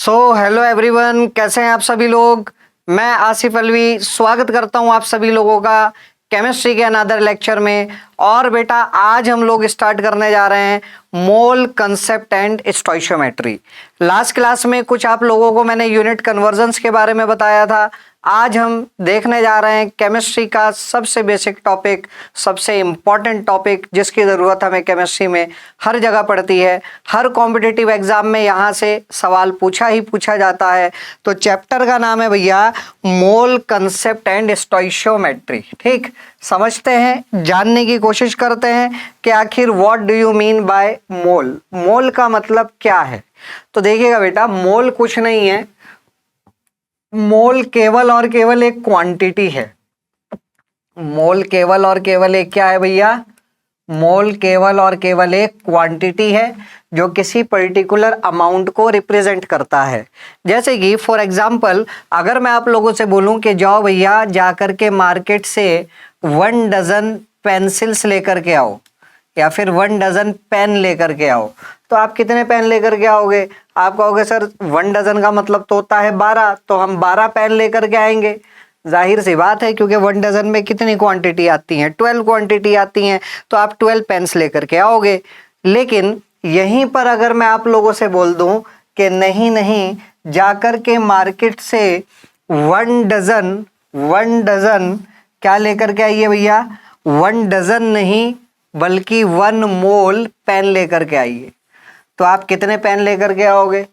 Hello everyone, कैसे हैं आप सभी लोग। मैं आसिफ अलवी स्वागत करता हूं आप सभी लोगों का केमिस्ट्री के अनदर लेक्चर में। और बेटा आज हम लोग स्टार्ट करने जा रहे हैं mole concept and stoichiometry. Last class में कुछ आप लोगों को मैंने यूनिट कन्वर्जन्स के बारे में बताया था। आज हम देखने जा रहे हैं केमिस्ट्री का सबसे बेसिक टॉपिक, सबसे इम्पॉर्टेंट टॉपिक जिसकी ज़रूरत हमें केमिस्ट्री में हर जगह पड़ती है। हर कॉम्पिटिटिव एग्जाम में यहाँ से सवाल पूछा ही पूछा जाता है। तो चैप्टर का नाम है भैया मोल कंसेप्ट एंड स्टोइशियोमेट्री। ठीक, समझते हैं, जानने की कोशिश करते हैं कि आखिर what do you mean by mole. Mole का मतलब क्या है। तो देखिएगा बेटा, मोल कुछ नहीं है, मोल केवल और केवल एक क्वांटिटी है। मोल केवल और केवल एक क्या है भैया, मोल केवल और केवल एक क्वांटिटी है जो किसी पर्टिकुलर अमाउंट को रिप्रेजेंट करता है। जैसे कि फॉर एग्जांपल अगर मैं आप लोगों से बोलूं कि जाओ भैया जाकर के मार्केट से 1 डजन पेंसिल्स लेकर के आओ या फिर 1 डजन पेन लेकर के आओ, तो आप कितने पेन लेकर के आओगे। आप कहोगे सर 1 डजन का मतलब तो होता है 12, तो हम 12 पेन लेकर के आएंगे। जाहिर सी बात है, क्योंकि 1 डजन में कितनी क्वांटिटी आती हैं, 12 क्वांटिटी आती हैं, तो आप 12 पेन्स लेकर के आओगे। लेकिन यहीं पर अगर मैं आप लोगों से बोल दूं कि नहीं नहीं, जाकर के मार्केट से 1 डजन क्या लेकर के आइए भैया, 1 डजन नहीं बल्कि 1 मोल पेन लेकर के आइए, तो आप कितने पेन लेकर के आओगे।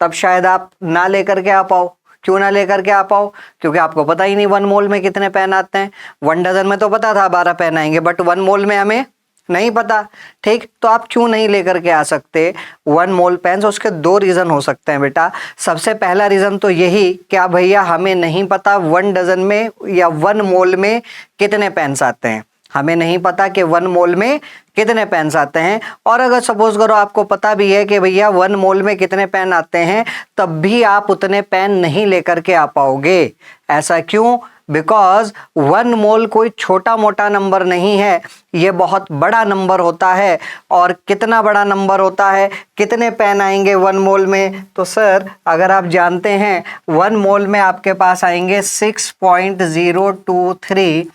तब शायद आप ना लेकर के आ पाओ। क्यों ना लेकर के आ पाओ, क्योंकि आपको पता ही नहीं 1 मोल में कितने पेन आते हैं। 1 डजन में तो पता था 12 पेन आएंगे, बट 1 मोल में हमें नहीं पता। ठीक, तो आप क्यों नहीं लेकर के आ सकते 1 मोल पेन। उसके 2 रीज़न हो सकते हैं बेटा। सबसे पहला रीज़न तो यही क्या भैया हमें नहीं पता 1 डजन में या 1 मोल में कितने पेन्स आते हैं। हमें नहीं पता कि 1 मोल में कितने पेन्स आते हैं। और अगर सपोज करो आपको पता भी है कि भैया 1 मोल में कितने पेन आते हैं, तब भी आप उतने पेन नहीं लेकर के आ पाओगे। ऐसा क्यों? बिकॉज 1 मोल कोई छोटा मोटा नंबर नहीं है, ये बहुत बड़ा नंबर होता है। और कितना बड़ा नंबर होता है, कितने पेन आएंगे 1 मोल में, तो सर अगर आप जानते हैं 1 मोल में आपके पास आएंगे 6.023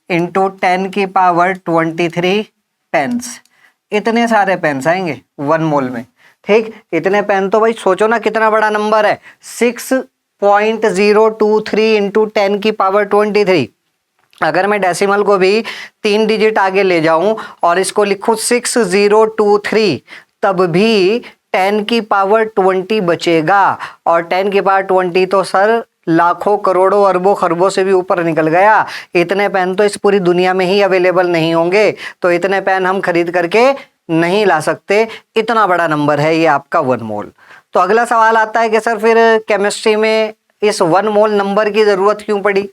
इंटू 10 की पावर 23 पेन्स। इतने सारे पेन्स आएंगे 1 मोल में। ठीक, इतने पेन तो भाई सोचो ना कितना बड़ा नंबर है, 6.023 इंटू 10 की पावर 23। अगर मैं डेसिमल को भी 3 डिजिट आगे ले जाऊं और इसको लिखूं 6023, तब भी 10 की पावर 20 बचेगा। और 10 की पावर 20 तो सर लाखों करोड़ों अरबों खरबों से भी ऊपर निकल गया। इतने पेन तो इस पूरी दुनिया में ही अवेलेबल नहीं होंगे, तो इतने पेन हम खरीद करके नहीं ला सकते। इतना बड़ा नंबर है ये आपका 1 मोल। तो अगला सवाल आता है कि सर फिर केमिस्ट्री में इस 1 मोल नंबर की ज़रूरत क्यों पड़ी,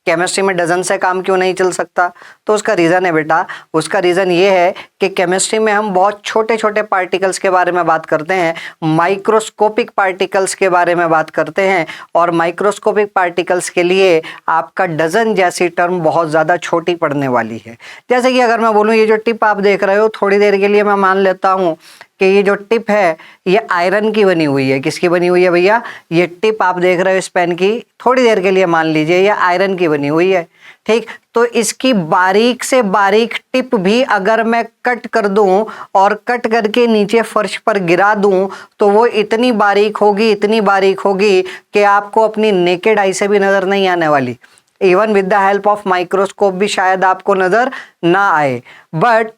केमिस्ट्री में डजन से काम क्यों नहीं चल सकता। तो उसका रीज़न है बेटा, उसका रीज़न ये है कि केमिस्ट्री में हम बहुत छोटे छोटे पार्टिकल्स के बारे में बात करते हैं, माइक्रोस्कोपिक पार्टिकल्स के बारे में बात करते हैं। और माइक्रोस्कोपिक पार्टिकल्स के लिए आपका डजन जैसी टर्म बहुत ज़्यादा छोटी पड़ने वाली है। जैसे कि अगर मैं बोलूँ ये जो टिप आप देख रहे हो, थोड़ी देर के लिए मैं मान लेता हूँ कि ये जो टिप है ये आयरन की बनी हुई है। किसकी बनी हुई है भैया, ये टिप आप देख रहे हो इस पेन की, थोड़ी देर के लिए मान लीजिए ये आयरन की बनी हुई है। ठीक, तो इसकी बारीक से बारीक टिप भी अगर मैं कट कर दूं और कट करके नीचे फर्श पर गिरा दूं, तो वो इतनी बारीक होगी, इतनी बारीक होगी कि आपको अपनी नेकेड आई से भी नज़र नहीं आने वाली। Even with the help of microscope भी शायद आपको नज़र ना आए। बट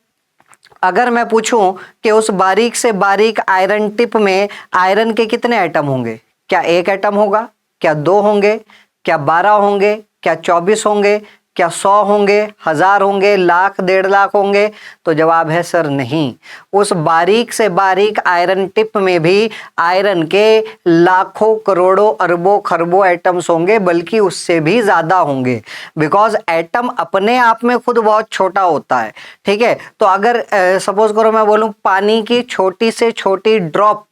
अगर मैं पूछूं कि उस बारीक से बारीक आयरन टिप में आयरन के कितने एटम होंगे, क्या 1 एटम होगा, क्या 2 होंगे, क्या 12 होंगे, क्या 24 होंगे, क्या 100 होंगे, 1000 होंगे, लाख, 1.5 लाख होंगे। तो जवाब है सर नहीं। उस बारीक से बारीक आयरन टिप में भी आयरन के लाखों करोड़ों अरबों खरबों एटम्स होंगे, बल्कि उससे भी ज़्यादा होंगे। बिकॉज एटम अपने आप में खुद बहुत छोटा होता है। ठीक है, तो अगर सपोज करो मैं बोलूँ पानी की छोटी से छोटी ड्रॉप,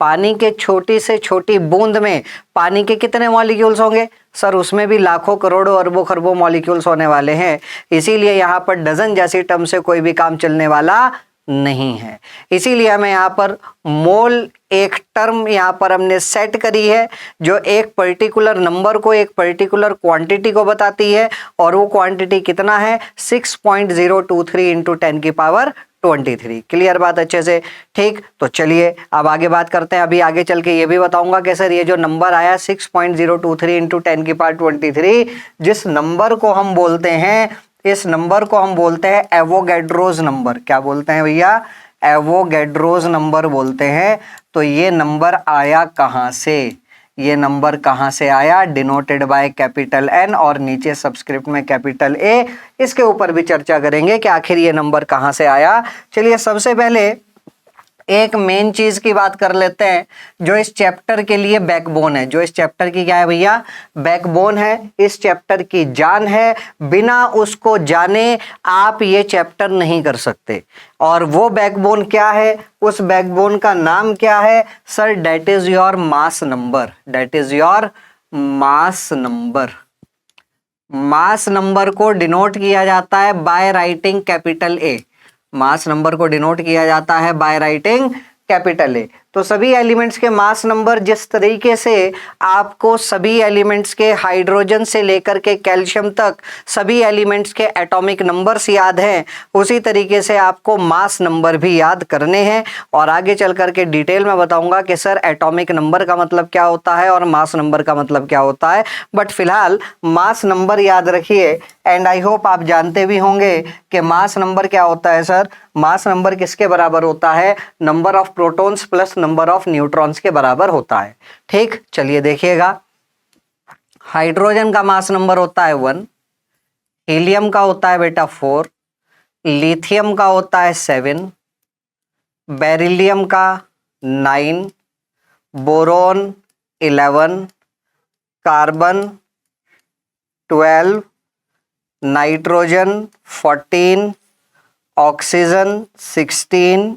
पानी के छोटी से छोटी बूंद में पानी के कितने मॉलिक्यूल्स होंगे, सर उसमें भी लाखों करोड़ों अरबों खरबों मॉलिक्यूल्स होने वाले हैं। इसीलिए यहाँ पर डजन जैसी टर्म से कोई भी काम चलने वाला नहीं है। इसीलिए हमें यहाँ पर मोल एक टर्म यहाँ पर हमने सेट करी है जो एक पर्टिकुलर नंबर को, एक पर्टिकुलर क्वांटिटी को बताती है, और वो क्वांटिटी कितना है 6.023 इंटू 10 की पावर 23। क्लियर बात अच्छे से? ठीक, तो चलिए अब आगे बात करते हैं। अभी आगे चल के ये भी बताऊंगा कि सर ये जो नंबर आया 6.023 इंटू 10 की पावर 23, जिस नंबर को हम बोलते हैं, इस नंबर को हम बोलते हैं एवोगैड्रोस नंबर। क्या बोलते हैं भैया? एवोगैड्रोस नंबर बोलते हैं। तो ये नंबर आया कहाँ से? ये नंबर कहाँ से आया? डिनोटेड बाय कैपिटल एन और नीचे सबस्क्रिप्ट में कैपिटल ए। इसके ऊपर भी चर्चा करेंगे कि आखिर ये नंबर कहाँ से आया। चलिए सबसे पहले एक मेन चीज की बात कर लेते हैं जो इस चैप्टर के लिए बैकबोन है। जो इस चैप्टर की क्या है भैया? बैकबोन है, इस चैप्टर की जान है। बिना उसको जाने आप ये चैप्टर नहीं कर सकते। और वो बैकबोन क्या है? उस बैकबोन का नाम क्या है sir? That is your mass number. That is your mass number. Mass number को डिनोट किया जाता है by writing capital A. Mass number को डिनोट किया जाता है बाय राइटिंग कैपिटल ए। तो सभी एलिमेंट्स के मास नंबर, जिस तरीके से आपको सभी एलिमेंट्स के हाइड्रोजन से लेकर के कैल्शियम तक सभी एलिमेंट्स के एटॉमिक नंबर्स याद हैं, उसी तरीके से आपको मास नंबर भी याद करने हैं। और आगे चल करके डिटेल में बताऊंगा कि सर एटॉमिक नंबर का मतलब क्या होता है और मास नंबर का मतलब क्या होता है। बट फिलहाल मास नंबर याद रखिए। एंड आई होप आप जानते भी होंगे कि मास नंबर क्या होता है सर। मास नंबर किसके बराबर होता है? Number of protons plus number of neutrons के बराबर होता है। ठीक, चलिए देखिएगा। हाइड्रोजन का मास नंबर होता है 1, हीलियम का होता है बेटा 4, लिथियम का होता है 7, बेरिलियम का 9, boron 11, carbon 12, nitrogen 14, oxygen 16,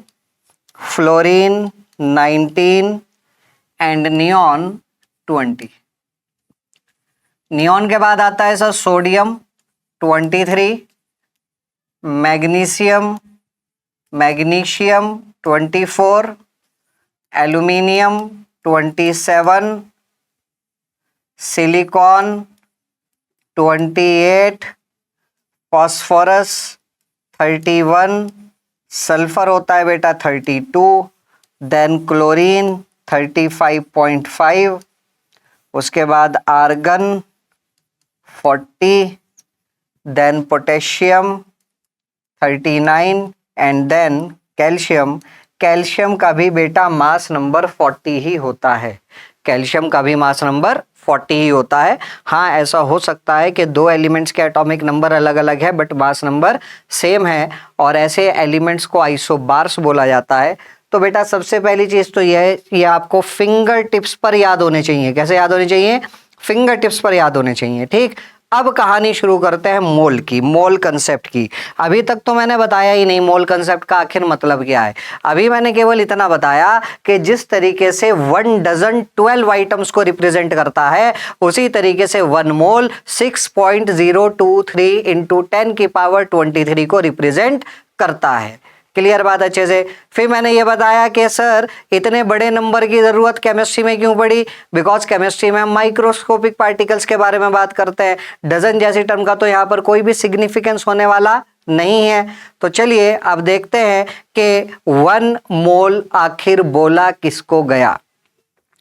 fluorine 19 and neon 20। Neon के बाद आता है sir sodium 23, magnesium 24, aluminium 27, silicon 28, phosphorus 31, sulphur होता है बेटा 32, देन क्लोरीन 35.5, उसके बाद argon 40, then potassium 39 and then calcium. Calcium का भी बेटा मास नंबर 40 ही होता है। कैल्शियम का भी मास नंबर 40 ही होता है। हाँ, ऐसा हो सकता है कि दो एलिमेंट्स के एटॉमिक नंबर अलग अलग है बट मास नंबर सेम है, और ऐसे एलिमेंट्स को आइसोबार्स बोला जाता है। तो बेटा सबसे पहली चीज तो यह है, ये आपको फिंगर टिप्स पर याद होने चाहिए। कैसे याद होने चाहिए? फिंगर टिप्स पर याद होने चाहिए। ठीक, अब कहानी शुरू करते हैं मोल की, मोल कंसेप्ट की। अभी तक तो मैंने बताया ही नहीं मोल कंसेप्ट का आखिर मतलब क्या है। अभी मैंने केवल इतना बताया कि जिस तरीके से 1 डजन 12 आइटम्स को रिप्रेजेंट करता है, उसी तरीके से 1 मोल 6.023 इंटू 10 की पावर 23 को रिप्रेजेंट करता है। क्लियर बात अच्छे से? फिर मैंने ये बताया कि सर इतने बड़े नंबर की जरूरत केमिस्ट्री में क्यों पड़ी? बिकॉज केमिस्ट्री में हम माइक्रोस्कोपिक पार्टिकल्स के बारे में बात करते हैं। डजन जैसी टर्म का तो यहाँ पर कोई भी सिग्निफिकेंस होने वाला नहीं है। तो चलिए अब देखते हैं कि 1 मोल आखिर बोला किसको गया।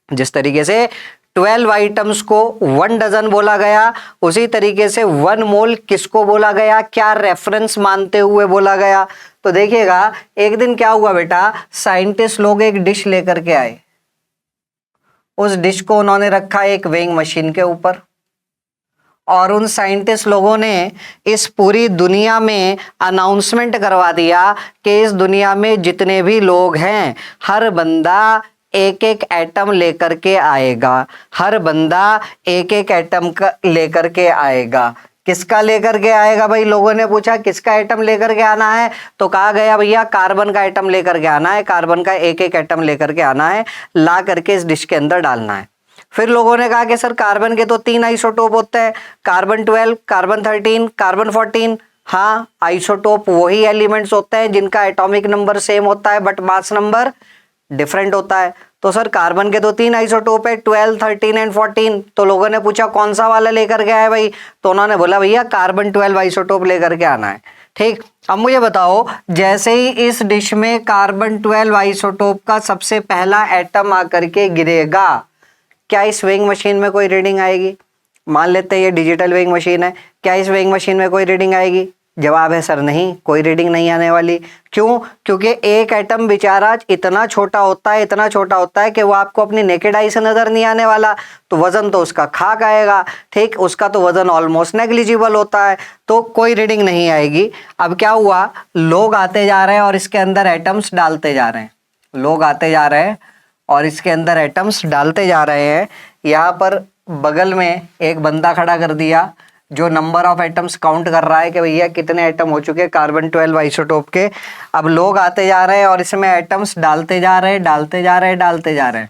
जिस तरीके से 12 आइटम्स को 1 डजन बोला गया, उसी तरीके से 1 मोल किसको बोला गया, क्या रेफरेंस मानते हुए बोला गया। तो देखिएगा एक दिन क्या हुआ बेटा, साइंटिस्ट लोग एक डिश लेकर के आए। उस डिश को उन्होंने रखा एक वेइंग मशीन के ऊपर, और उन साइंटिस्ट लोगों ने इस पूरी दुनिया में अनाउंसमेंट करवा दिया कि इस दुनिया में जितने भी लोग हैं, हर बंदा एक एक एटम लेकर के आएगा। हर बंदा एक एक एटम लेकर के आएगा। किसका लेकर के आएगा भाई? लोगों ने पूछा किसका एटम लेकर के आना है, तो कहा गया भैया कार्बन का एटम लेकर के आना है। कार्बन का एक एक एटम लेकर के आना है, ला करके इस डिश के अंदर डालना है। फिर लोगों ने कहा कि सर कार्बन के तो 3 आइसोटोप होते हैं, कार्बन 12, कार्बन 13, कार्बन 14। हाँ, आइसोटोप वही एलिमेंट्स होते हैं जिनका एटॉमिक नंबर सेम होता है बट मास नंबर डिफरेंट होता है। तो सर कार्बन के तो 3 आइसोटोप है, 12, 13 एंड 14। तो लोगों ने पूछा कौन सा वाला लेकर के आए भाई, तो उन्होंने बोला भैया कार्बन 12 आइसोटोप लेकर के आना है। ठीक, अब मुझे बताओ, जैसे ही इस डिश में कार्बन 12 आइसोटोप का सबसे पहला एटम आकर के गिरेगा, क्या इस वेइंग मशीन में कोई रीडिंग आएगी? मान लेते हैं ये डिजिटल वेइंग मशीन है, क्या इस वेइंग मशीन में कोई रीडिंग आएगी? जवाब है सर नहीं, कोई रीडिंग नहीं आने वाली। क्यों? क्योंकि एक एटम बेचारा इतना छोटा होता है, इतना छोटा होता है कि वो आपको अपनी नेकेड आई से नजर नहीं आने वाला, तो वजन तो उसका खाक आएगा। ठीक, उसका तो वजन ऑलमोस्ट नेग्लिजिबल होता है, तो कोई रीडिंग नहीं आएगी। अब क्या हुआ, लोग आते जा रहे हैं और इसके अंदर एटम्स डालते जा रहे हैं, लोग आते जा रहे हैं और इसके अंदर एटम्स डालते जा रहे हैं। यहाँ पर बगल में एक बंदा खड़ा कर दिया जो नंबर ऑफ एटम्स काउंट कर रहा है कि भैया कितने एटम हो चुके कार्बन 12 आइसोटोप के। अब लोग आते जा रहे हैं और इसमें एटम्स डालते जा रहे हैं, डालते जा रहे हैं, डालते जा रहे हैं।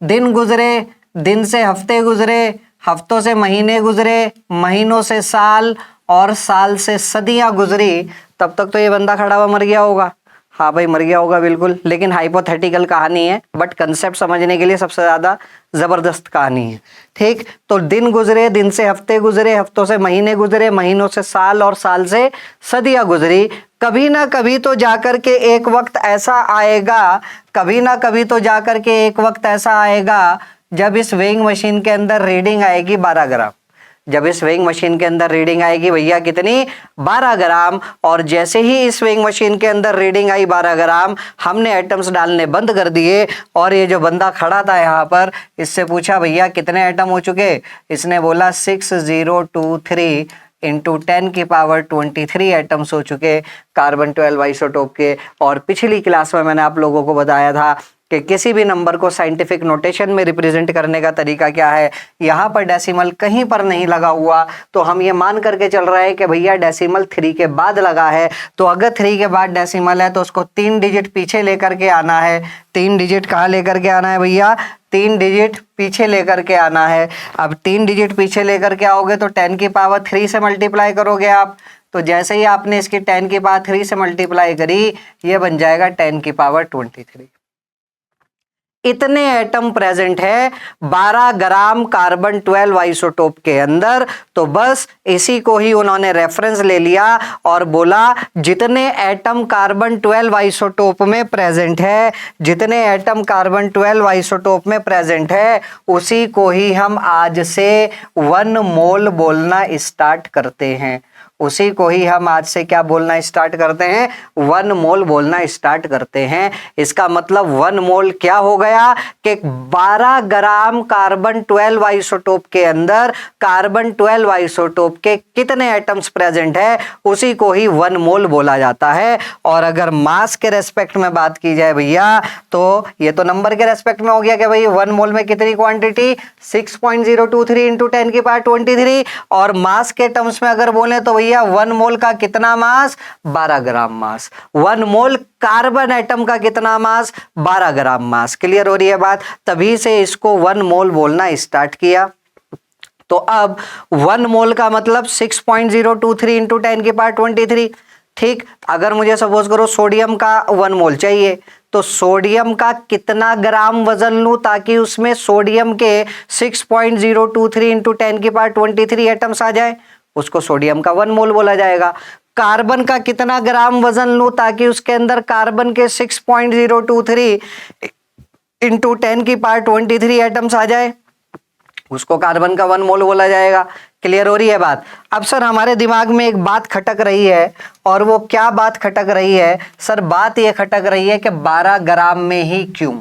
दिन गुजरे, दिन से हफ्ते गुजरे, हफ्तों से महीने गुजरे, महीनों से साल और साल से सदियां गुजरी, तब तक तो ये बंदा खड़ा हुआ मर गया होगा। हाँ भाई मर गया होगा बिल्कुल, लेकिन हाइपोथेटिकल कहानी है, बट कंसेप्ट समझने के लिए सबसे ज़्यादा ज़बरदस्त कहानी है। ठीक, तो दिन गुजरे, दिन से हफ्ते गुजरे, हफ्तों से महीने गुजरे, महीनों से साल और साल से सदियां गुजरी। कभी ना कभी तो जाकर के एक वक्त ऐसा आएगा, कभी ना कभी तो जाकर के एक वक्त ऐसा आएगा जब इस वेइंग मशीन के अंदर रीडिंग आएगी 12 ग्राम। जब इस वेइंग मशीन के अंदर रीडिंग आएगी भैया कितनी, 12 ग्राम। और जैसे ही इस वेइंग मशीन के अंदर रीडिंग आई 12 ग्राम, हमने एटम्स डालने बंद कर दिए और ये जो बंदा खड़ा था यहाँ पर, इससे पूछा भैया कितने एटम हो चुके? इसने बोला 6023 इंटू 10 की पावर 23 एटम्स हो चुके कार्बन 12 आइसोटोप के। और पिछली क्लास में मैंने आप लोगों को बताया था कि किसी भी नंबर को साइंटिफिक नोटेशन में रिप्रेजेंट करने का तरीका क्या है। यहाँ पर डेसिमल कहीं पर नहीं लगा हुआ, तो हम ये मान करके चल रहे हैं कि भैया डेसिमल 3 के बाद लगा है। तो अगर 3 के बाद डेसिमल है तो उसको 3 डिजिट पीछे लेकर के आना है। 3 डिजिट कहाँ लेकर के आना है भैया? 3 डिजिट पीछे लेकर के आना है। अब 3 डिजिट पीछे लेकर के आओगे तो 10 की पावर 3 से मल्टीप्लाई करोगे आप। तो जैसे ही आपने इसकी 10 की पावर 3 से मल्टीप्लाई करी, ये बन जाएगा 10 की पावर 23। इतने एटम प्रेजेंट है 12 ग्राम कार्बन 12 आइसोटोप के अंदर। तो बस इसी को ही उन्होंने रेफरेंस ले लिया और बोला जितने एटम कार्बन 12 आइसोटोप में प्रेजेंट है, जितने एटम कार्बन 12 आइसोटोप में प्रेजेंट है, उसी को ही हम आज से 1 मोल बोलना स्टार्ट करते हैं। उसी को ही हम आज से क्या बोलना स्टार्ट करते हैं? 1 मोल बोलना स्टार्ट करते हैं। इसका मतलब 1 मोल क्या हो गया कि 12 ग्राम कार्बन 12 आइसोटोप के अंदर कार्बन 12 आइसोटोप के कितने एटम्स प्रेजेंट है, उसी को ही 1 मोल बोला जाता है। और अगर मास के रेस्पेक्ट में बात की जाए भैया, तो ये तो नंबर के रेस्पेक्ट में हो गया कि भाई 1 मोल में कितनी क्वांटिटी, 6.023 इंटू 10 की पावर 23। और मास के टर्म्स में अगर बोले तो भैया 1 मोल का कितना मास? 12 ग्राम मास। 1 मोल कार्बन एटम का कितना मास? 12 ग्राम मास। क्लियर हो रही है बात? तभी से इसको 1 मोल बोलना स्टार्ट किया। तो अब 1 मोल का मतलब 6.023 इंटू 10 की पावर 23। ठीक, अगर मुझे सपोज करो सोडियम का 1 मोल चाहिए, तो सोडियम का कितना ग्राम वजन लूं ताकि उसमें सोडियम के 6.023 इंटू 10 की पावर 23 एटम्स आ जाए, उसको सोडियम का 1 मोल बोला जाएगा। कार्बन का कितना ग्राम वजन लूं ताकि उसके अंदर कार्बन के 6.023 इंटू 10 की पावर 23 एटम्स आ जाए, उसको कार्बन का 1 मोल बोला जाएगा। क्लियर हो रही है बात? अब सर हमारे दिमाग में एक बात खटक रही है, और वो क्या बात खटक रही है? सर बात ये खटक रही है कि 12 ग्राम में ही क्यों?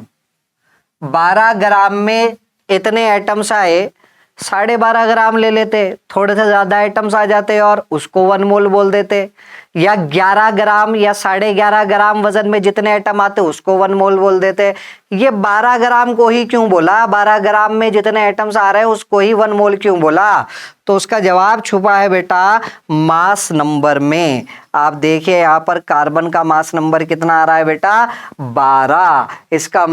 12 ग्राम में इतने एटम्स आए, 12.5 ग्राम ले लेते, थोड़े से ज्यादा आइटम्स आ जाते और उसको 1 मोल बोल देते, या 11 ग्राम या 11.5 ग्राम वजन में जितने एटम आते उसको 1 मोल बोल देते। ये 12 ग्राम को ही क्यों बोला? 12 ग्राम में जितने एटम्स आ रहे हैं उसको ही 1 मोल क्यों बोला? तो उसका जवाब छुपा है बेटा मास नंबर में। आप देखिए यहाँ पर कार्बन का मास नंबर कितना आ रहा है बेटा? 12। इसका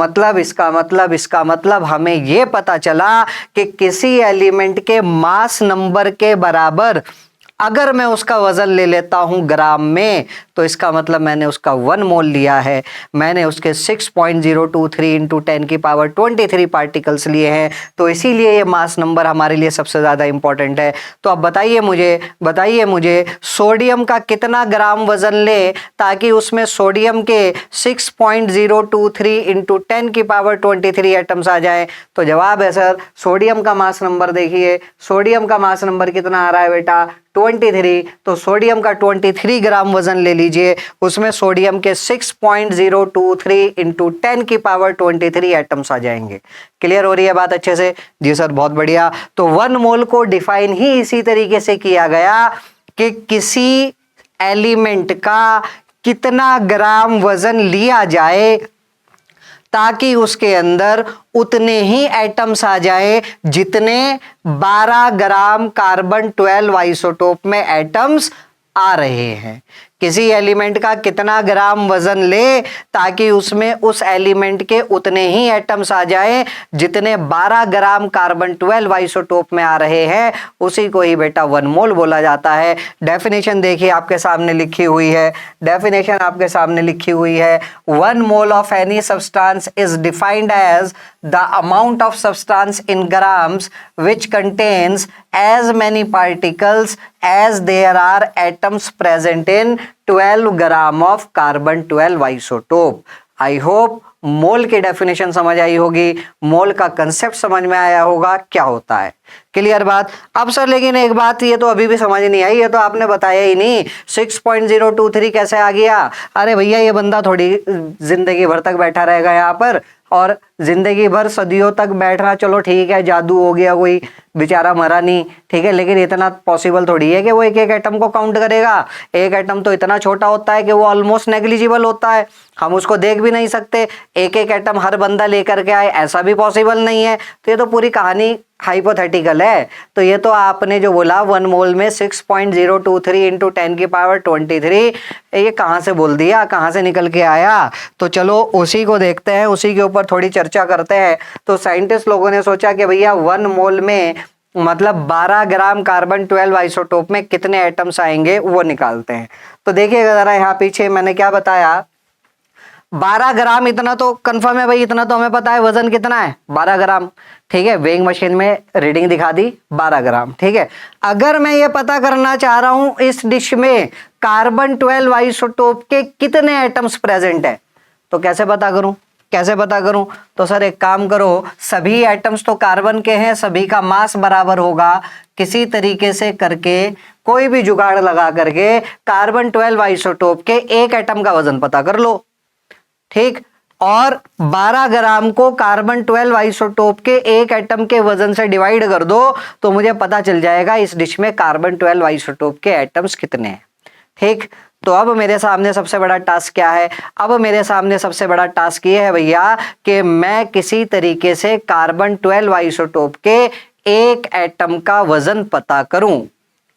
मतलब हमें ये पता चला कि किसी एलिमेंट के मास नंबर के बराबर अगर मैं उसका वजन ले लेता हूं ग्राम में तो इसका मतलब मैंने उसका 1 मोल लिया है, मैंने उसके 6.023 इंटू 10 की पावर 23 पार्टिकल्स लिए हैं, तो इसीलिए ये मास नंबर हमारे लिए सबसे ज़्यादा इंपॉर्टेंट है। तो अब बताइए मुझे सोडियम का कितना ग्राम वजन ले ताकि उसमें सोडियम के 6.023 इंटू 10 की पावर 23 एटम्स आ जाए। तो जवाब है सर सोडियम का मास नंबर, देखिए सोडियम का मास नंबर कितना आ रहा है बेटा 23। तो सोडियम का 23 ग्राम वजन ले लीजिए, उसमें सोडियम के 6.023 इंटू 10 की पावर 23 एटम्स आ जाएंगे। क्लियर हो रही है बात अच्छे से? जी सर बहुत बढ़िया। तो 1 मोल को डिफाइन ही इसी तरीके से किया गया कि किसी एलिमेंट का कितना ग्राम वजन लिया जाए ताकि उसके अंदर उतने ही एटम्स आ जाए जितने 12 ग्राम कार्बन 12 आइसोटोप में एटम्स आ रहे हैं। किसी एलिमेंट का कितना ग्राम वजन ले ताकि उसमें उस एलिमेंट के उतने ही एटम्स आ जाए जितने 12 ग्राम कार्बन 12 आइसोटोप में आ रहे हैं, उसी को ही बेटा 1 मोल बोला जाता है। डेफिनेशन देखिए आपके सामने लिखी हुई है, डेफिनेशन आपके सामने लिखी हुई है। 1 mole of any substance is defined as the amount of substance in grams which contains as many particles as there are atoms present in 12 gram of carbon 12 isotope. I hope mole की definition समझ आई होगी, मोल का concept समझ में आया होगा क्या होता है। क्लियर बात? अब सर लेकिन एक बात ये तो अभी भी समझ नहीं आई, ये तो आपने बताया ही नहीं 6.023 कैसे आ गया। अरे भैया ये बंदा थोड़ी जिंदगी भर तक बैठा रहेगा यहाँ पर, और जिंदगी भर सदियों तक बैठना चलो ठीक है, जादू हो गया, कोई बेचारा मरा नहीं, ठीक है, लेकिन इतना पॉसिबल थोड़ी है कि वो एक एक एटम को काउंट करेगा। एक एटम तो इतना छोटा होता है कि वो ऑलमोस्ट नेग्लिजिबल होता है, हम उसको देख भी नहीं सकते। एक एक एटम हर बंदा लेकर के आए ऐसा भी पॉसिबल नहीं है। तो ये तो पूरी कहानी हाइपोथेटिकल है। तो ये तो आपने जो बोला 1 मोल में 6.023 इंटू 10 की पावर 23, ये कहाँ से बोल दिया, कहाँ से निकल के आया? तो चलो उसी को देखते हैं, उसी के ऊपर थोड़ी चर्चा करते हैं। तो साइंटिस्ट लोगों ने सोचा कि भैया 1 मोल में मतलब 12 ग्राम कार्बन 12 आइसोटोप में कितने एटम्स आएंगे वो निकालते हैं। तो देखिएगा जरा यहाँ पीछे मैंने क्या बताया, 12 ग्राम इतना तो कंफर्म है भाई, इतना तो हमें पता है वजन कितना है 12 ग्राम, ठीक है, वेइंग मशीन में रीडिंग दिखा दी 12 ग्राम, ठीक है। अगर मैं ये पता करना चाह रहा हूं इस डिश में कार्बन 12 आइसोटोप के कितने एटम्स प्रेजेंट है, तो कैसे पता करूं? तो सर एक काम करो, सभी एटम्स तो कार्बन के हैं, सभी का मास बराबर होगा, किसी तरीके से करके कोई भी जुगाड़ लगा करके कार्बन 12 आइसोटोप के एक एटम का वजन पता कर लो, ठीक। और 12 ग्राम को कार्बन 12 आइसोटोप के एक एटम के वजन से डिवाइड कर दो तो मुझे पता चल जाएगा इस डिश में कार्बन 12 आइसोटोप के एटम्स कितने हैं, ठीक। तो अब मेरे सामने सबसे बड़ा टास्क क्या है? अब मेरे सामने सबसे बड़ा टास्क ये है भैया कि मैं किसी तरीके से कार्बन 12 आइसोटोप के एक एटम का वजन पता करूं।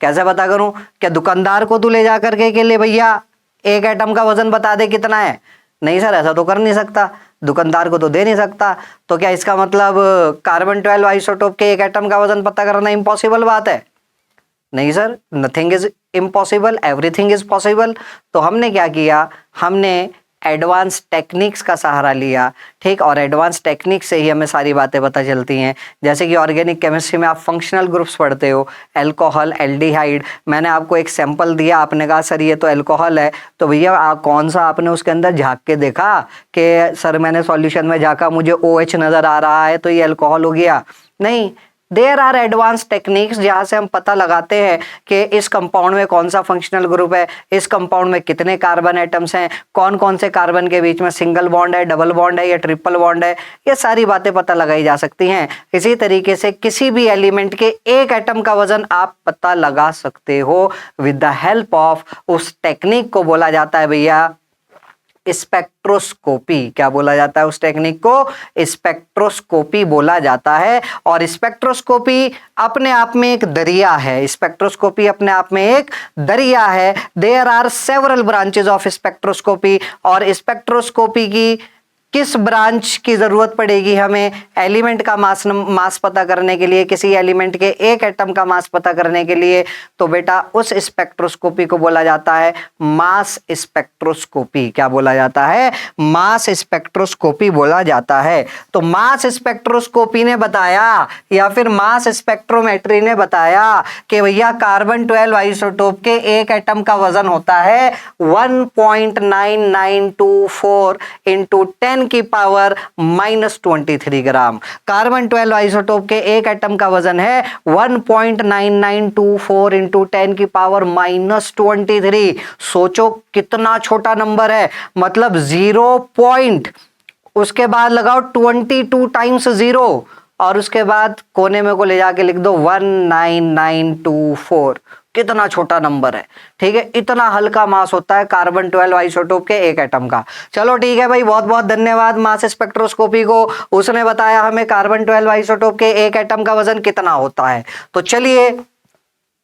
कैसे पता करूं? क्या दुकानदार को तू ले जा करके के लिए भैया एक एटम का वजन बता दे कितना है? नहीं सर, ऐसा तो कर नहीं सकता, दुकानदार को तो दे नहीं सकता। तो क्या इसका मतलब कार्बन 12 आइसोटोप के एक एटम का वजन पता करना इम्पॉसिबल बात है? नहीं sir, nothing is impossible, everything is possible. तो हमने क्या किया, हमने एडवांस टेक्निक्स का सहारा लिया, ठीक। और एडवांस टेक्निक से ही हमें सारी बातें पता चलती हैं। जैसे कि ऑर्गेनिक केमिस्ट्री में आप फंक्शनल ग्रुप्स पढ़ते हो, अल्कोहल, एल्डिहाइड। मैंने आपको एक सैंपल दिया, आपने कहा सर ये तो अल्कोहल है, तो भैया कौन सा आपने उसके अंदर झांक के देखा कि सर मैंने सॉल्यूशन में झांका मुझे OH नज़र आ रहा है तो ये अल्कोहल हो गया? नहीं, देयर आर एडवांस टेक्निक्स जहाँ से हम पता लगाते हैं कि इस कंपाउंड में कौन सा फंक्शनल ग्रुप है, इस कंपाउंड में कितने कार्बन एटम्स हैं, कौन कौन से कार्बन के बीच में सिंगल बॉन्ड है, डबल बॉन्ड है या ट्रिपल बॉन्ड है, ये सारी बातें पता लगाई जा सकती हैं। इसी तरीके से किसी भी एलिमेंट के एक एटम का वजन आप पता लगा सकते हो विद द हेल्प ऑफ उस टेक्निक को बोला जाता है भैया स्पेक्ट्रोस्कोपी। क्या बोला जाता है उस टेक्निक को? स्पेक्ट्रोस्कोपी बोला जाता है। और स्पेक्ट्रोस्कोपी अपने आप में एक दरिया है, स्पेक्ट्रोस्कोपी अपने आप में एक दरिया है। There are several branches of spectroscopy. और स्पेक्ट्रोस्कोपी की किस ब्रांच की जरूरत पड़ेगी हमें एलिमेंट का मास पता करने के लिए, किसी एलिमेंट के एक एटम का मास पता करने के लिए? तो बेटा उस स्पेक्ट्रोस्कोपी को बोला जाता है मास स्पेक्ट्रोस्कोपी। क्या बोला जाता है? मास स्पेक्ट्रोस्कोपी बोला जाता है। तो मास स्पेक्ट्रोस्कोपी ने बताया या फिर मास स्पेक्ट्रोमेट्री ने बताया कि भैया कार्बन 12 आइसोटोप के एक एटम का वजन होता है 1.9924 इंटू 10 की पावर -23 ग्राम। कार्बन 12 आइसोटोप के एक एटम का वजन है 1.9924 इंटू 10 की पावर -23। सोचो कितना छोटा नंबर है, मतलब 0 पॉइंट, उसके बाद लगाओ 22 टाइम्स 0 और उसके बाद कोने में को ले जाके लिख दो 19924। कितना छोटा नंबर है, ठीक है। इतना हल्का मास होता है कार्बन 12 आइसोटोप के एक एटम का। चलो ठीक है भाई, बहुत बहुत धन्यवाद मास स्पेक्ट्रोस्कोपी को, उसने बताया हमें कार्बन 12 आइसोटोप के एक एटम का वजन कितना होता है। तो चलिए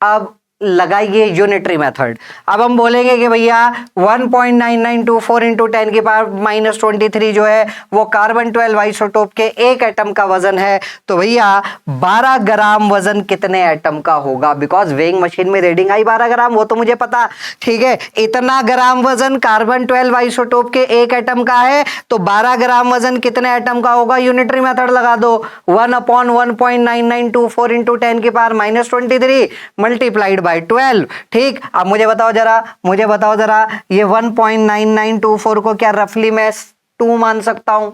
अब लगाइए यूनिटरी मेथड। अब हम बोलेंगे कि भैया 1.9924 इंटू 10 की पावर -23 जो है वो कार्बन 12 आइसोटोप के एक एटम का वजन है। तो भैया 12 ग्राम वजन कितने एटम का होगा? बिकॉज वेइंग मशीन में रीडिंग आई 12 ग्राम, वो तो मुझे पता, ठीक है। इतना ग्राम वजन कार्बन 12 आइसोटोप के एक एटम का है, तो 12 ग्राम वजन कितने एटम का होगा? यूनिटरी मेथड लगा दो, 1/1.9924 इंटू 10 की पावर -23 मल्टीप्लाइड बाय 12। ठीक, अब मुझे बताओ जरा ये 1.9924 को क्या रफली मैं 2 मान सकता हूं?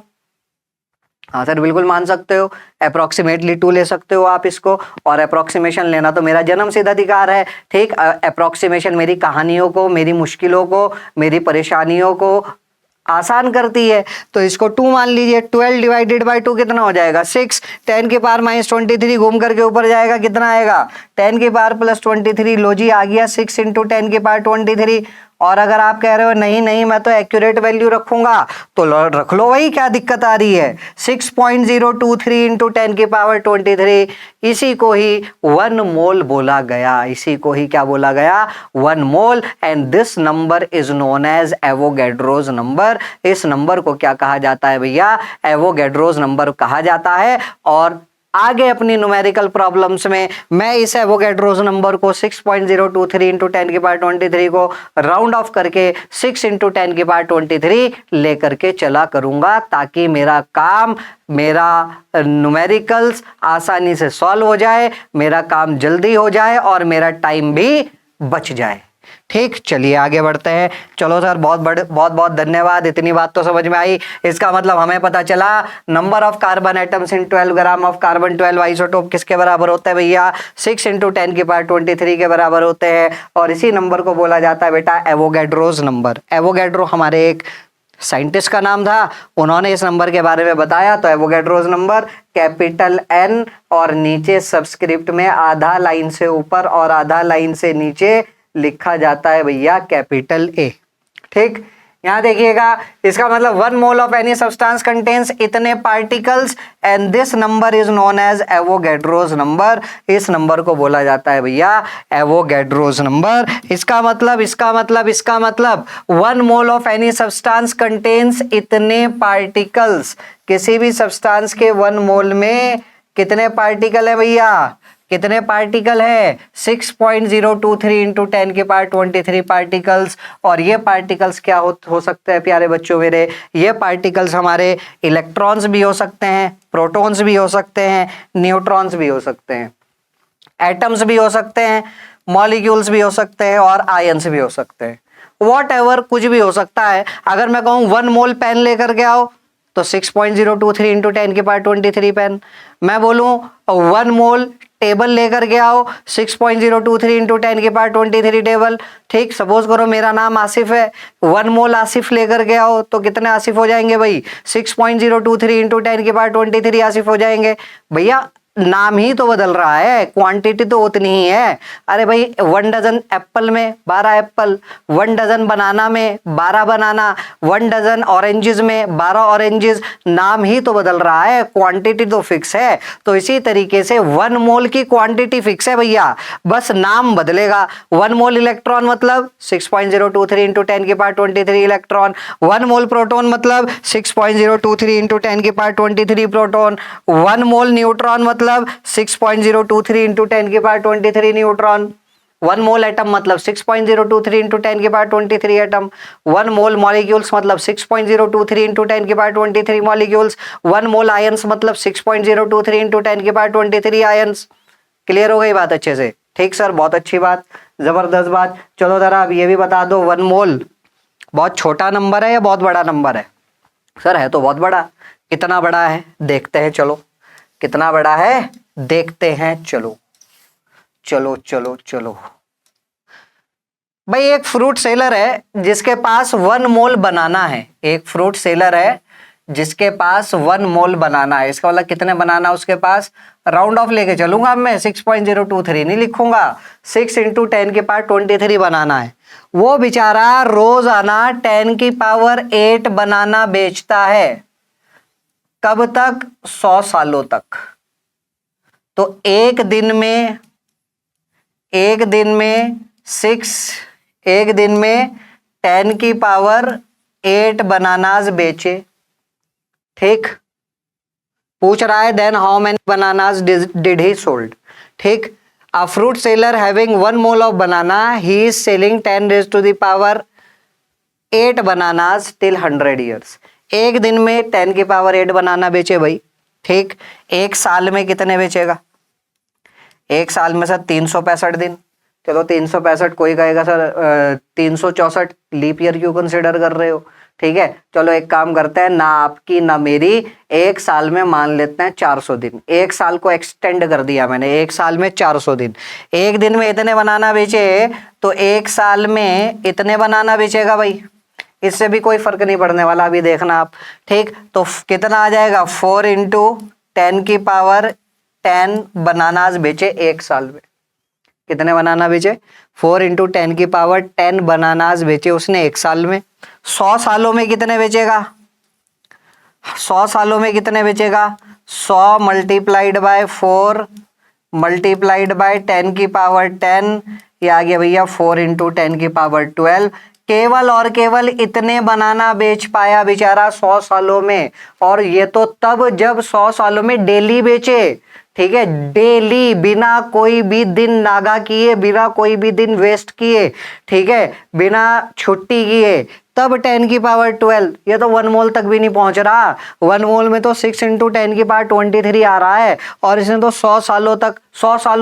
हाँ सर बिल्कुल मान सकते हो, अप्रोक्सीमेटली 2 ले सकते हो आप इसको, और अप्रोक्सीमेशन लेना तो मेरा जन्म सिद्ध अधिकार है। ठीक, अप्रोक्सीमेशन मेरी कहानियों को, मेरी मुश्किलों को, मेरी परेशानियों को आसान करती है। तो इसको 2 मान लीजिए। 12 डिवाइडेड बाय 2 कितना हो जाएगा? 6। 10 की पावर -23 घूम करके ऊपर जाएगा, कितना आएगा? 10 की पावर +23। लो जी आ गया 6 इंटू 10 की पावर 23। और अगर आप कह रहे हो नहीं मैं तो एक्यूरेट वैल्यू रखूंगा, तो रख लो भाई, क्या दिक्कत आ रही है? 6.023 इंटू 10 की पावर 23, इसी को ही 1 मोल बोला गया। इसी को ही क्या बोला गया? 1 mole. And this number is known as Avogadro's number. इस नंबर को क्या कहा जाता है भैया? एवोगैड्रोस नंबर कहा जाता है। और आगे अपनी न्यूमेरिकल प्रॉब्लम्स में मैं इस एवोगैड्रोस नंबर को 6.023 इंटू 10 की पावर 23 को राउंड ऑफ करके 6 इंटू 10 की पावर 23 लेकर के चला करूंगा, ताकि मेरा काम, मेरा न्यूमेरिकल्स आसानी से सॉल्व हो जाए, मेरा काम जल्दी हो जाए और मेरा टाइम भी बच जाए। ठीक, चलिए आगे बढ़ते हैं। चलो सर बहुत बहुत धन्यवाद, इतनी बात तो समझ में आई। इसका मतलब हमें पता चला number of carbon atoms in 12 gram of carbon 12 isotope किसके बराबर होता है भैया? 6 इंटू 10 की पावर 23 के बराबर होते हैं। और इसी नंबर को बोला जाता है बेटा एवोगैड्रोस नंबर। एवोगैड्रो हमारे एक साइंटिस्ट का नाम था, उन्होंने इस नंबर के बारे में बताया। तो एवोगैड्रोस नंबर कैपिटल N और नीचे सबस्क्रिप्ट में आधा लाइन से ऊपर और आधा लाइन से नीचे लिखा जाता है भैया कैपिटल A। ठीक, यहां देखिएगा, इसका मतलब 1 mole of any substance contains इतने particles and this number is known as Avogadro's number. इस नंबर को बोला जाता है भैया एवोगैड्रोस नंबर। इसका मतलब 1 mole of any substance contains इतने पार्टिकल्स। किसी भी सब्सटेंस के 1 मोल में कितने पार्टिकल है भैया? कितने पार्टिकल है? 6.023 इंटू 10 की पावर 23 पार्टिकल्स। और ये पार्टिकल्स क्या हो सकते हैं प्यारे बच्चों मेरे? ये पार्टिकल्स हमारे इलेक्ट्रॉन्स भी हो सकते हैं, प्रोटॉन्स भी हो सकते हैं, न्यूट्रॉन्स भी हो सकते हैं, एटम्स भी हो सकते हैं, मॉलिक्यूल्स भी हो सकते हैं और आयंस भी हो सकते हैं। व्हाटएवर, कुछ भी हो सकता है। अगर मैं कहूँ 1 मोल पेन लेकर के आओ तो 6.023 इंटू 10 की पावर 23 पेन। मैं बोलूँ 1 मोल टेबल लेकर के आओ, 6.023 इंटू 10 की पावर 23 टेबल। ठीक, सपोज करो मेरा नाम आसिफ है, 1 मोल आसिफ लेकर के आओ तो कितने आसिफ हो जाएंगे भाई? 6.023 इंटू 10 की पावर 23 आसिफ हो जाएंगे। भैया नाम ही तो बदल रहा है, क्वांटिटी तो उतनी ही है। अरे भाई 1 डजन एप्पल में 12 एप्पल, 1 डजन बनाना में 12 बनाना, 1 डजन ऑरेंजेस में 12 ऑरेंजेस, नाम ही तो बदल रहा है, क्वांटिटी तो फिक्स है। तो इसी तरीके से 1 मोल की क्वांटिटी फिक्स है भैया, बस नाम बदलेगा। 1 मोल इलेक्ट्रॉन मतलब 6.023 इंटू 10 की पावर 23 इलेक्ट्रॉन, 1 मोल प्रोटॉन मतलब 6.023 इंटू 10 की पावर 23 प्रोटॉन, 1 मोल न्यूट्रॉन मतलब 6.023 इंटू 10 की पावर 23 न्यूट्रॉन, 1 मोल एटम मतलब 6.023 इंटू 10 की पावर 23 एटम, 1 मोल मॉलिक्यूल्स मतलब 6.023 इंटू 10 की पावर 23 मॉलिक्यूल्स, 1 मोल आयंस मतलब 6.023 इंटू 10 की पावर 23 आयंस। क्लियर हो गई बात अच्छे से? ठीक सर, बहुत अच्छी बात, जबरदस्त बात। चलो जरा अब ये भी बता दो, 1 मोल बहुत छोटा नंबर है या बहुत बड़ा नंबर है? सर है तो बहुत बड़ा। कितना बड़ा है देखते हैं, चलो कितना बड़ा है देखते हैं, चलो चलो चलो चलो। भाई एक फ्रूट सेलर है जिसके पास 1 मोल बनाना है, एक फ्रूट सेलर है जिसके पास 1 मोल बनाना है, इसका मतलब कितने बनाना उसके पास? राउंड ऑफ लेके चलूंगा अब मैं, 6.023 नहीं लिखूंगा, 6 इंटू 10 की पावर 23 बनाना है। वो बेचारा रोजाना 10 की पावर 8 बनाना बेचता है। कब तक? 100 सालों तक। तो एक दिन में 10 की पावर 8 बनानास बेचे। ठीक, पूछ रहा है then how many bananas did he sold. ठीक, a fruit seller having 1 mole of banana, he is selling 10 raise to the power 8 bananas till 100 years. एक दिन में 10 की पावर 8 बनाना बेचे भाई। ठीक, एक साल में कितने बेचेगा? एक साल में सर 365 दिन। चलो 365, कोई कहेगा सर 364 लीप ईयर क्यों कंसिडर कर रहे हो? ठीक है, चलो एक काम करते हैं, ना आपकी ना मेरी, एक साल में मान लेते हैं 400 दिन। एक साल को एक्सटेंड कर दिया मैंने, एक साल में 400 दिन। एक दिन में इतने बनाना बेचे तो एक साल में इतने बनाना बेचेगा भाई, इससे भी कोई फर्क नहीं पड़ने वाला, अभी देखना आप। ठीक, तो कितना आ जाएगा? 4 इंटू 10 की पावर 10 बनानास बेचे एक साल में। कितने बनाना बेचे? 4 इंटू 10 की पावर 10 बनानास बेचे उसने एक साल में। 100 सालों में कितने बेचेगा? 100 सालों में कितने बेचेगा? 100 मल्टीप्लाइड बाय 4 मल्टीप्लाइड बाय 10 की पावर 10, ये आ गया भैया 4 इंटू 10 की पावर 12। केवल और केवल इतने बनाना बेच पाया बेचारा 100 सालों में, और ये तो तब जब 100 सालों में डेली बेचे। ठीक है, डेली, बिना कोई भी दिन नागा किए, बिना कोई भी दिन वेस्ट किए, ठीक है, बिना छुट्टी किए, तब 10 की पावर 12। ये तो 1 मोल तक भी नहीं पहुंच रहा, 1 मोल में तो 6 इंटू 10 की पावर 23 आ रहा है, और इसने तो 100 सालों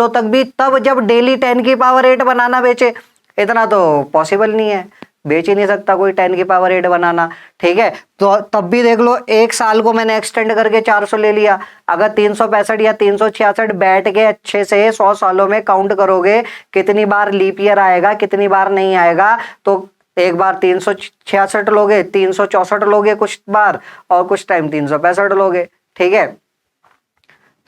तक भी तब जब डेली 10 की पावर 8 बनाना बेचे। इतना तो पॉसिबल नहीं है, बेच ही नहीं सकता कोई 10 की पावर 8 बनाना। ठीक है, तो तब भी देख लो, एक साल को मैंने एक्सटेंड करके 400 ले लिया। अगर 365 या 366 बैठ के अच्छे से 100 सालों में काउंट करोगे कितनी बार लीप ईयर आएगा, कितनी बार नहीं आएगा, तो एक बार 366 लोगे, 364 लोगे कुछ बार, और कुछ टाइम 365 लोगे। ठीक है,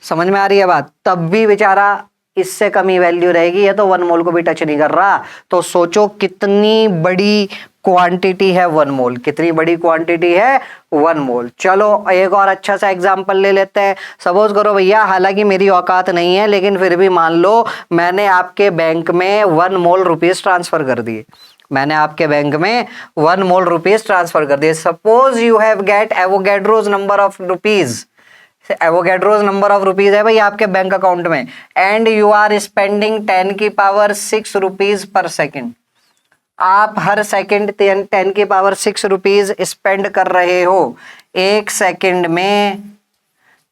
समझ में आ रही है बात? तब भी बेचारा इससे कम ही वैल्यू रहेगी, ये तो 1 मोल को भी टच नहीं कर रहा। तो सोचो कितनी बड़ी क्वांटिटी है 1 मोल, कितनी बड़ी क्वांटिटी है 1 मोल। चलो एक और अच्छा सा एग्जांपल ले लेते हैं। सपोज करो भैया, हालांकि मेरी औकात नहीं है, लेकिन फिर भी मान लो मैंने आपके बैंक में 1 मोल रुपीस ट्रांसफर कर दिए, मैंने आपके बैंक में 1 मोल रुपीस ट्रांसफर कर दिए। Suppose you have get Avogadro's number of rupees, Avogadro's number of rupees है भाई आपके बैंक अकाउंट में, एंड यू आर स्पेंडिंग 10 की पावर 6 रुपीज पर सेकेंड। आप हर सेकंड 10 की पावर 6 रुपीज स्पेंड कर रहे हो। एक सेकंड में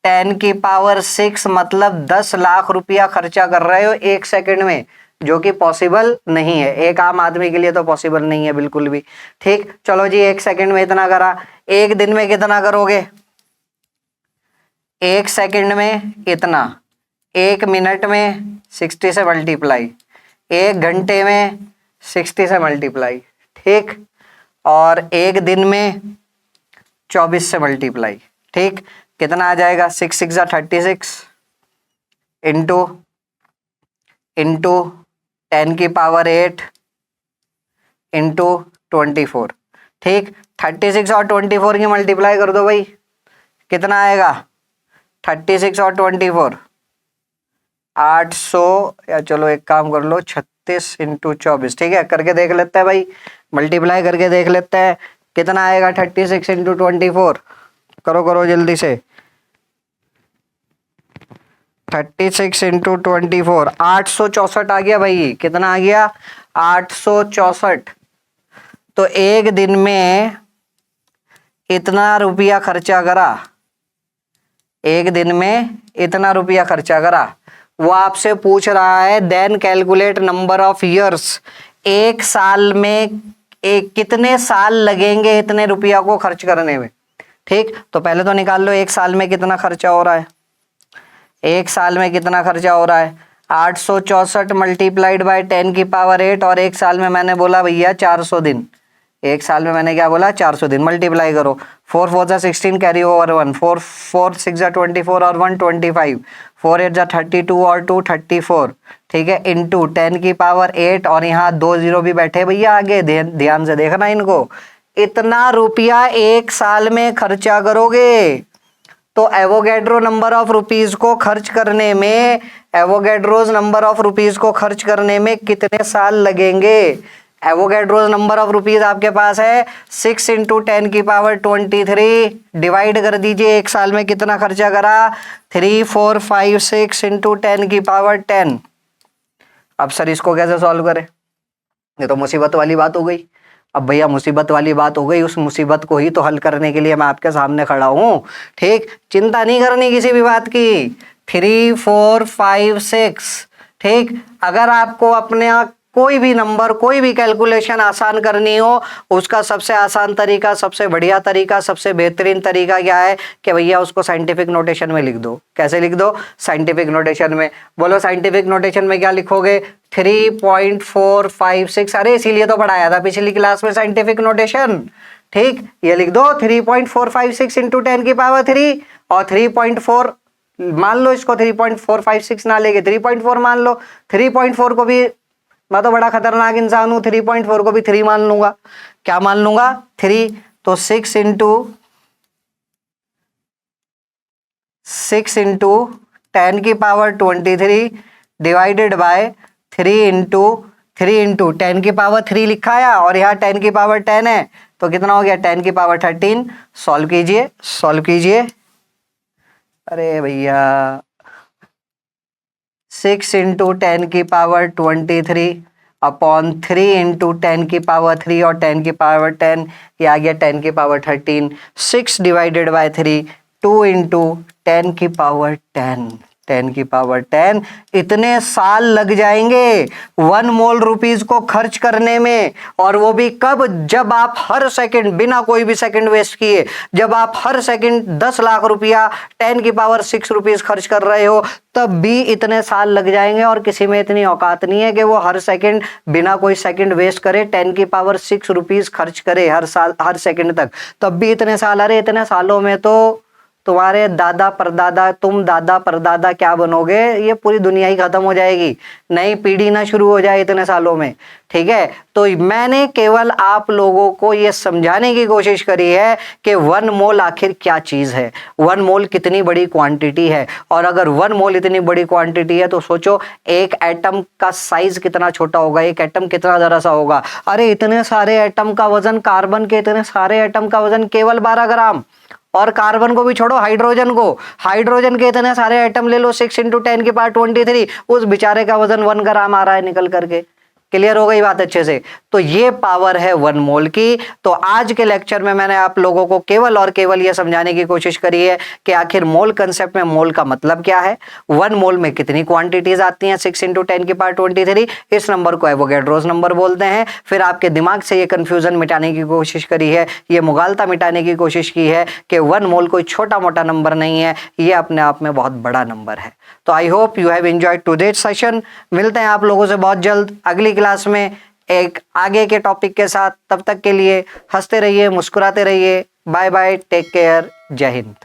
10 की पावर 6 मतलब 10 लाख रुपया खर्चा कर रहे हो एक सेकंड में, जो कि पॉसिबल नहीं है, एक आम आदमी के लिए तो पॉसिबल नहीं है बिल्कुल भी। ठीक, चलो जी, एक सेकंड में इतना करा, एक दिन में कितना करोगे? एक सेकंड में इतना, एक मिनट में 60 से मल्टीप्लाई, एक घंटे में 60 से मल्टीप्लाई, ठीक, और एक दिन में 24 से मल्टीप्लाई। ठीक, कितना आ जाएगा? 6 6 36, इंटू 10⁸ इंटू 24। ठीक, 36 और 24 की मल्टीप्लाई कर दो भाई, कितना आएगा? 36 और 24 800, या चलो एक काम कर लो 36 इंटू 24। ठीक है, करके देख लेते हैं भाई, मल्टीप्लाई करके देख लेते हैं कितना आएगा। 36 इंटू 24, करो करो जल्दी से। 36 इंटू 24 864 आ गया भाई। कितना आ गया? 864। तो एक दिन में इतना रुपया खर्चा करा, एक दिन में इतना रुपया खर्चा करा। वो आपसे पूछ रहा है then calculate number of years, एक साल में एक कितने साल लगेंगे इतने रुपया को खर्च करने में। ठीक, तो पहले तो निकाल लो एक साल में कितना खर्चा हो रहा है। एक साल में कितना खर्चा हो रहा है? 864 मल्टीप्लाइड बाय 10⁸ और एक साल में मैंने बोला भैया 400 दिन। एक साल में मैंने क्या बोला? 400 दिन। मल्टीप्लाई करो, 4 4 जा 16 कैरी ओवर 1, 4 4 6 जा 24 और 1 25, 4 8 जा 32 और 2 34। ठीक है, इंटू 10⁸ और यहाँ 2 जीरो भी बैठे भैया आगे, ध्यान से देखना इनको। इतना रुपया एक साल में खर्चा करोगे तो एवोगैड्रो नंबर ऑफ रुपीज को खर्च करने में, एवोगैड्रोज नंबर ऑफ रुपीज को खर्च करने में कितने साल लगेंगे? एवोगैड्रोज नंबर ऑफ रुपीज आपके पास है 6 इंटू 10⁻23। डिवाइड कर दीजिए, एक साल में कितना खर्चा करा? 3 4 5 6 इंटू 10⁻10। अब सर इसको कैसे सॉल्व करें? ये तो मुसीबत वाली बात हो गई। अब भैया मुसीबत वाली बात हो गई, उस मुसीबत को ही तो हल करने के लिए मैं आपके सामने खड़ा हूं। ठीक, चिंता नहीं करनी किसी भी बात की। 3 4 5 6। ठीक, अगर आपको अपने कोई भी नंबर, कोई भी कैलकुलेशन आसान करनी हो, उसका सबसे आसान तरीका, सबसे बढ़िया तरीका, सबसे बेहतरीन तरीका क्या है कि भैया उसको साइंटिफिक नोटेशन में लिख दो। कैसे लिख दो? साइंटिफिक नोटेशन में। बोलो साइंटिफिक नोटेशन में क्या लिखोगे? 3.456। अरे इसीलिए तो पढ़ाया था पिछली क्लास में साइंटिफिक नोटेशन। ठीक, ये लिख दो 3.456 इंटू 10⁻3 और 3.4 मान लो इसको, 3.456 ना लेके 3.4 मान लो। 3.4 को भी, मैं तो बड़ा खतरनाक इंसान हूं, 3.4 को भी 3 मान लूंगा। क्या मान लूंगा? 3। तो 6 इंटू 10⁻23 डिवाइडेड बाय 3 इंटू 10⁻3 लिखा है और यहाँ 10⁻10 है, तो कितना हो गया? 10⁻13। सॉल्व कीजिए, सॉल्व कीजिए। अरे भैया 6 इंटू 10⁻23 अपॉन 3 इंटू 10⁻3 और 10⁻10, ये आ गया 10⁻13। 6 डिवाइडेड बाय 3, 2 इंटू 10⁻10, 10⁻10। इतने साल लग जाएंगे 1 मोल रुपीज को खर्च करने में। और वो भी कब? जब आप हर सेकंड, बिना कोई भी सेकंड वेस्ट किए, जब आप हर सेकंड 10 लाख रुपया 10⁻6 रुपीज खर्च कर रहे हो, तब भी इतने साल लग जाएंगे। और किसी में इतनी औकात नहीं है कि वो हर सेकंड बिना कोई सेकंड वेस्ट करे 10⁻6 रुपीज खर्च करे हर साल, हर सेकंड तक, तब भी इतने साल। अरे इतने सालों में तो तुम्हारे दादा परदादा, तुम दादा परदादा क्या बनोगे? ये पूरी दुनिया ही खत्म हो जाएगी, नई पीढ़ी ना शुरू हो जाए इतने सालों में। ठीक है, तो मैंने केवल आप लोगों को ये समझाने की कोशिश करी है कि 1 मोल आखिर क्या चीज है, 1 मोल कितनी बड़ी क्वांटिटी है। और अगर 1 मोल इतनी बड़ी क्वांटिटी है तो सोचो एक एटम का साइज कितना छोटा होगा, एक एटम कितना जरा सा होगा। अरे इतने सारे एटम का वजन, कार्बन के इतने सारे एटम का वजन केवल 12 ग्राम। और कार्बन को भी छोड़ो, हाइड्रोजन को, हाइड्रोजन के इतने सारे एटम ले लो, 6 इंटू 10⁻23, उस बेचारे का वजन 1 ग्राम आ रहा है निकल करके। क्लियर हो गई बात अच्छे से? तो ये पावर है 1 मोल की। तो आज के लेक्चर में मैंने आप लोगों को केवल और केवल ये समझाने की कोशिश करी है कि आखिर मोल कंसेप्ट में मोल का मतलब क्या है, 1 मोल में कितनी क्वांटिटीज आती हैं, 6 इंटू 10⁻23। इस नंबर को एवोगैड्रोस नंबर बोलते हैं। फिर आपके दिमाग से ये कंफ्यूजन मिटाने की कोशिश करी है, ये मुगालता मिटाने की कोशिश की है कि 1 मोल कोई छोटा मोटा नंबर नहीं है, ये अपने आप में बहुत बड़ा नंबर है। तो I hope you have enjoyed today's session. मिलते हैं आप लोगों से बहुत जल्द अगली क्लास में एक आगे के टॉपिक के साथ। तब तक के लिए हंसते रहिए, मुस्कुराते रहिए। बाय बाय, टेक केयर, जय हिंद।